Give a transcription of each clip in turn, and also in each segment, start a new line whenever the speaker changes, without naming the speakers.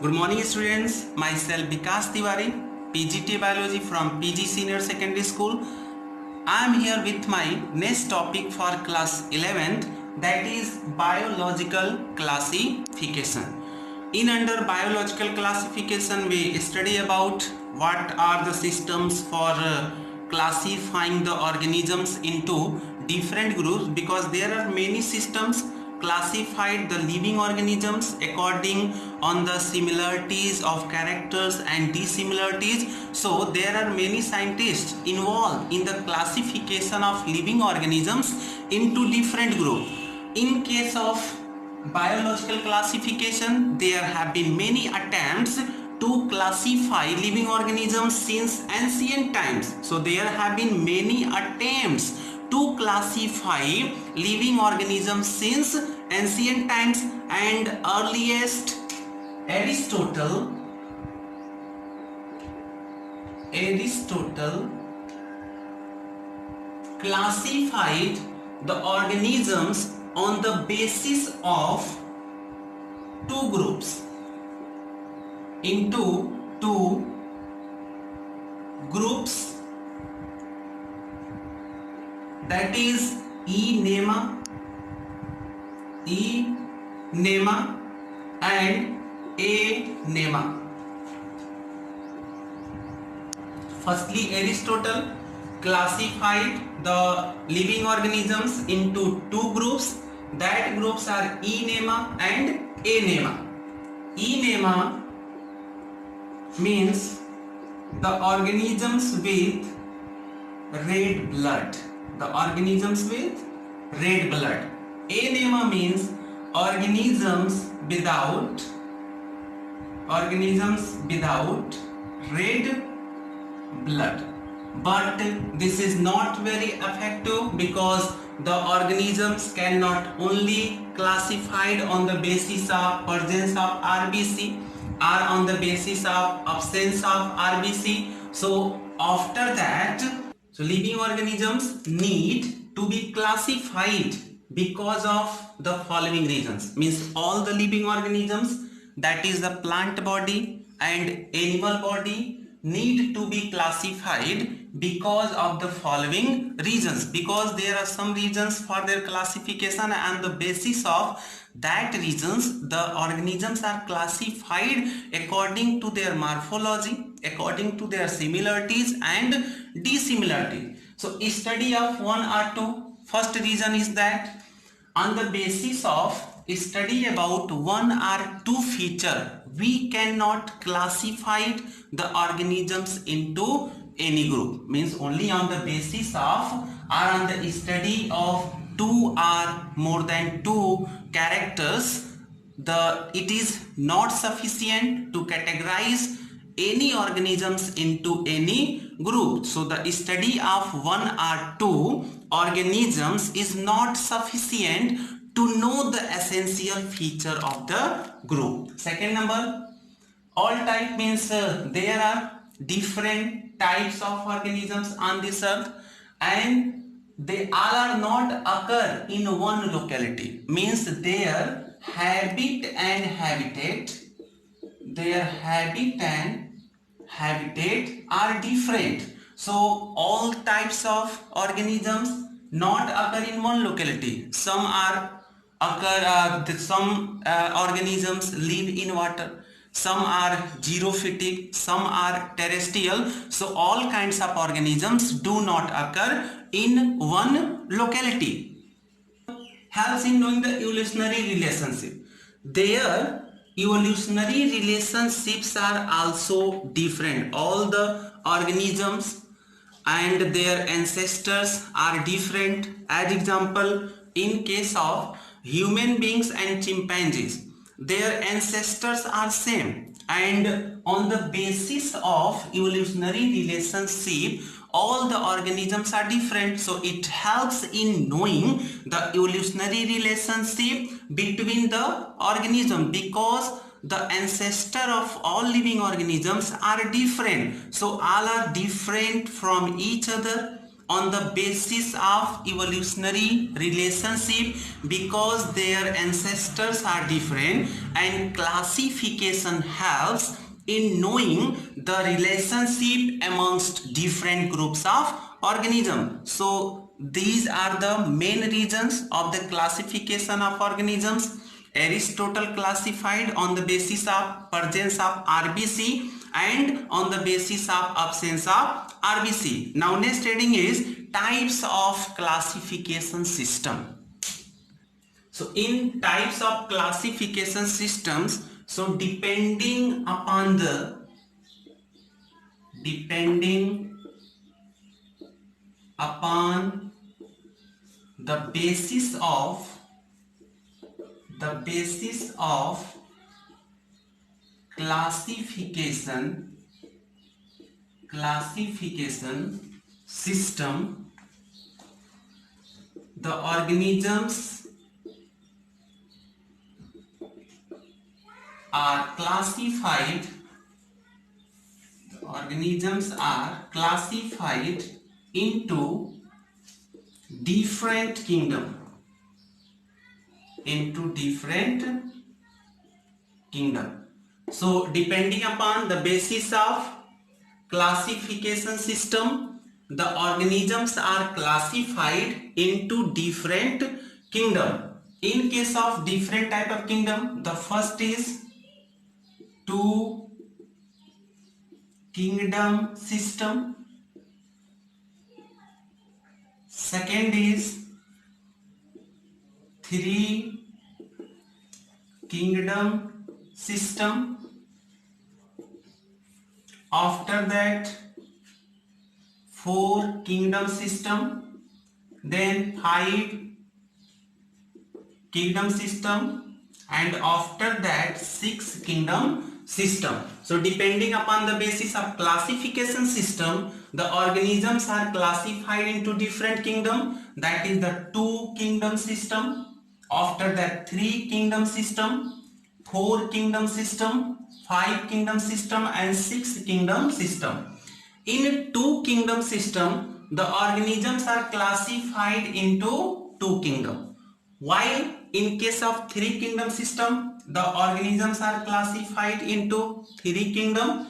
Good morning students, myself Vikas Tiwari, PGT Biology from PG Senior Secondary School. I am here with my next topic for class 11th, that is biological classification. In under biological classification we study about what are the systems for classifying the organisms into different groups, because there are many systems classified the living organisms according on the similarities of characters and dissimilarities. So there are many scientists involved in the classification of living organisms into different groups. In case of biological classification, there have been many attempts to classify living organisms since ancient times. So there have been many attempts to classify living organisms since ancient times, and earliest Aristotle classified the organisms on the basis of two groups into two groups, that is Enema and Anema. Firstly, Aristotle classified the living organisms into two groups. That groups are Enema and Anema. Enema means the organisms with red blood. Anema means organisms without red blood. But this is not very effective, because the organisms cannot only classified on the basis of presence of RBC or on the basis of absence of RBC. So after that, living organisms need to be classified because of the following reasons. Means all the living organisms, that is the plant body and animal body, need to be classified because of the following reasons. Because there are some reasons for their classification, and the basis of that reasons the organisms are classified according to their morphology, according to their similarities and dissimilarities. So study of one or two. First reason is that on the basis of study about one or two feature, we cannot classify the organisms into any group. Means only on the basis of or on the study of two or more than two characters, it is not sufficient to categorize any organisms into any group. So the study of one or two organisms is not sufficient to know the essential feature of the group. Second number, all type means there are different types of organisms on this earth, and they all are not occur in one locality. Means their habit and habitat are different. So all types of organisms not occur in one locality. Some organisms live in water, some are xerophytic, some are terrestrial. So all kinds of organisms do not occur in one locality. Helps in knowing the evolutionary relationship. Their evolutionary relationships are also different. All the organisms and their ancestors are different. As example, in case of human beings and chimpanzees, their ancestors are same, and on the basis of evolutionary relationship all the organisms are different. So it helps in knowing the evolutionary relationship between the organism, because the ancestor of all living organisms are different. So all are different from each other, on the basis of evolutionary relationship because their ancestors are different, and classification helps in knowing the relationship amongst different groups of organisms. So these are the main reasons of the classification of organisms. Aristotle classified on the basis of presence of RBC and on the basis of absence of RBC. Now next heading is types of classification system. So in types of classification systems, so depending upon the basis of classification system, the organisms are classified into different kingdom. So depending upon the basis of classification system, the organisms are classified into different kingdom. In case of different type of kingdom, the first is two kingdom system, second is three kingdom system, after that four kingdom system, then five kingdom system, and after that six kingdom system. So depending upon the basis of classification system, the organisms are classified into different kingdom, that is the two kingdom system, after that three kingdom system, four kingdom system, five kingdom system, and six kingdom system. In two kingdom system, the organisms are classified into two kingdom, while in case of three kingdom system, the organisms are classified into three kingdom.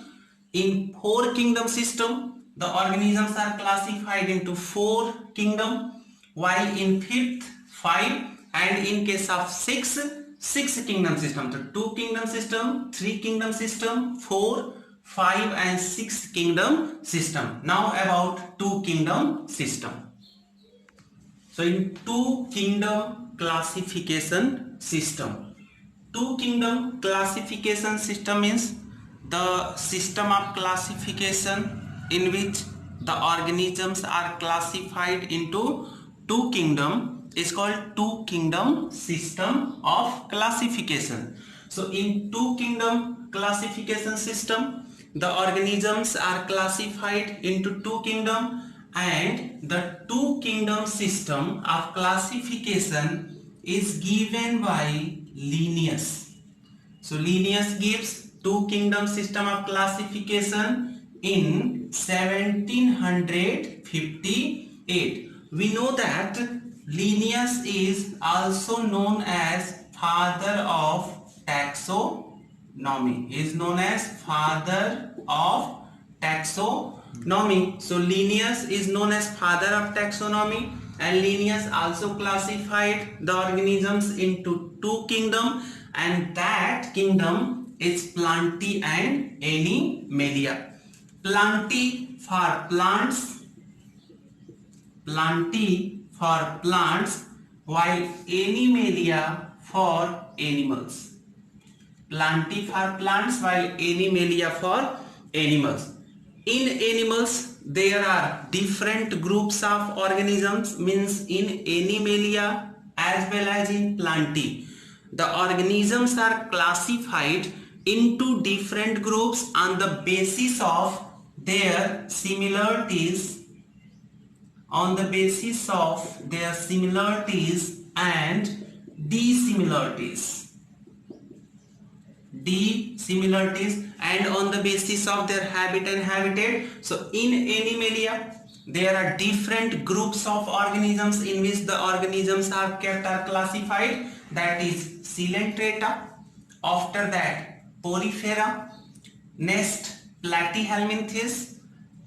In four kingdom system, the organisms are classified into four kingdom, while in fifth five, and in case of six kingdom system. So two kingdom system, three kingdom system, four, five, and six kingdom system. Now about two kingdom system. So in two kingdom classification system, two kingdom classification system means the system of classification in which the organisms are classified into two kingdom is called two kingdom system of classification. So in two kingdom classification system, the organisms are classified into two kingdom, and the two kingdom system of classification is given by Linnaeus. So Linnaeus gives two kingdom system of classification in 1758. We know that Linnaeus is also known as father of taxonomy. He is known as father of taxonomy. So Linnaeus is known as father of taxonomy, and Linnaeus also classified the organisms into two kingdom, and that kingdom is Plantae and Animalia. Plantae for plants, while Animalia for animals. Plantae for plants, while Animalia for animals. In animals, there are different groups of organisms, means in Animalia as well as in Plantae. The organisms are classified into different groups on the basis of their similarities, and dissimilarities, and on the basis of their habit and habitat. So in Animalia, there are different groups of organisms in which the organisms are kept or classified. That is Coelenterata, after that Porifera, next Platyhelminthes,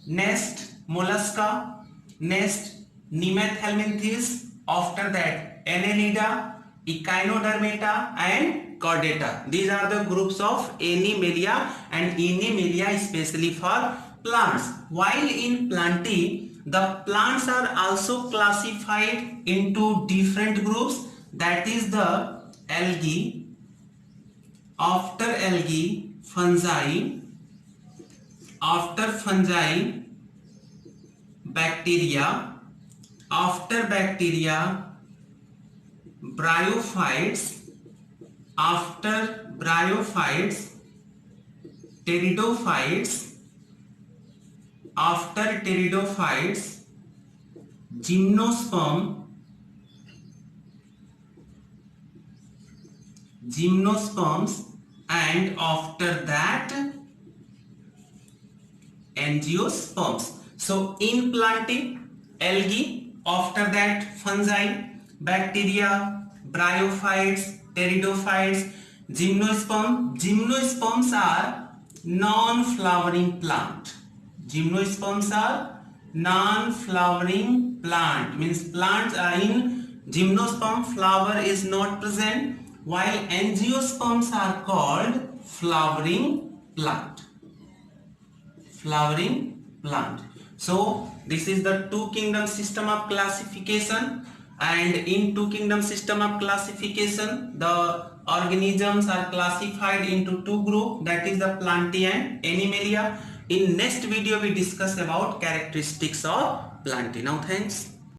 next Mollusca, next Nemathelminthes, after that Annelida, Echinodermata and Chordata. These are the groups of Animalia, and Animalia especially for plants. While in Plantae, the plants are also classified into different groups, that is the algae, after algae fungi, after fungi bacteria, after bacteria bryophytes, after bryophytes pteridophytes, after pteridophytes gymnosperm, gymnosperms, and after that angiosperms. So in Plantae, algae, after that fungi, bacteria, bryophytes, pteridophytes, gymnosperm. Gymnosperms are non-flowering plant. Gymnosperms are non-flowering plant, means plants are in gymnosperm, flower is not present, while angiosperms are called flowering plant. Flowering plant. So this is the two kingdom system of classification, and in two kingdom system of classification the organisms are classified into two groups, that is the Plantae and Animalia. In next video we discuss about characteristics of Plantae. Now thanks.